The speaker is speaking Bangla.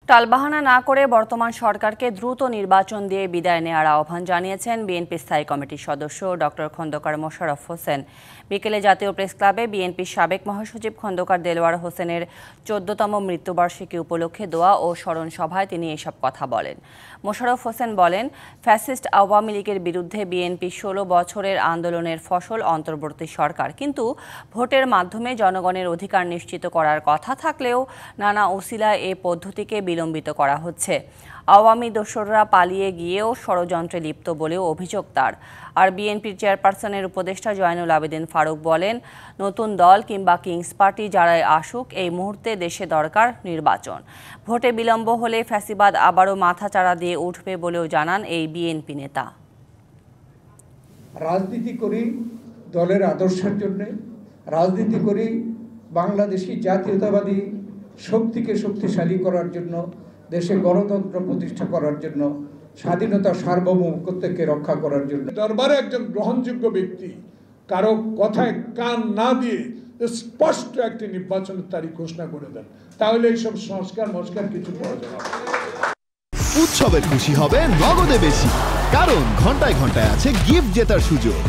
টালবাহানা না করে বর্তমান সরকারকে দ্রুত নির্বাচন দিয়ে বিদায় নেওয়ার আহ্বান জানিয়েছেন বিএনপি স্থায়ী কমিটির সদস্য ডক্টর খন্দকার মোশাররফ হোসেন। বিকেলে জাতীয় প্রেস ক্লাবে বিএনপির সাবেক মহাসচিব খন্দকার দেলোয়ার হোসেনের ১৪তম মৃত্যুবার্ষিকী উপলক্ষে দোয়া ও স্মরণ সভায় তিনি এসব কথা বলেন। মোশাররফ হোসেন বলেন, ফ্যাসিস্ট আওয়ামী লীগের বিরুদ্ধে বিএনপি ১৬ বছরের আন্দোলনের ফসল অন্তর্বর্তী সরকার, কিন্তু ভোটের মাধ্যমে জনগণের অধিকার নিশ্চিত করার কথা থাকলেও নানা উসিলায় এ পদ্ধতিকে বিলম্বিত করা হচ্ছে। আওয়ামী দোসররা পালিয়ে গিয়েও ষড়যন্ত্রে লিপ্ত বলেও অভিযোগ তার। আর বিএনপির চেয়ারপারসনের উপদেষ্টা জয়নুল আবেদিন ফারুক বলেন, নতুন দল কিংবা কিংস পার্টি যারাই আসুক, এই মুহূর্তে দেশে দরকার নির্বাচন। ভোটে বিলম্ব হলে ফ্যাসিবাদ আবারও মাথাচাড়া দিয়ে উঠবে বলেও জানান এই বিএনপি নেতা। রাজনীতি করি দলের আদর্শের জন্য, রাজনীতি করি বাংলাদেশি জাতীয়তাবাদী শক্তিকে শক্তিশালী করার জন্য, দেশে গণতন্ত্র প্রতিষ্ঠা করার জন্য, স্বাধীনতা সার্বভৌমত্বকে রক্ষা করার জন্য। দরবারে একজন গ্রহণযোগ্য ব্যক্তি কারো কথায় কান না দিয়ে স্পষ্ট একটি নির্বাচনের তারিখ ঘোষণা করে দেন, তাহলে এইসব সংস্কার কিছু পাওয়া যাবে। উৎসবে খুশি হবে নগদে বেশি, কারণ ঘন্টায় ঘন্টায় আছে গিফট জেতার সুযোগ।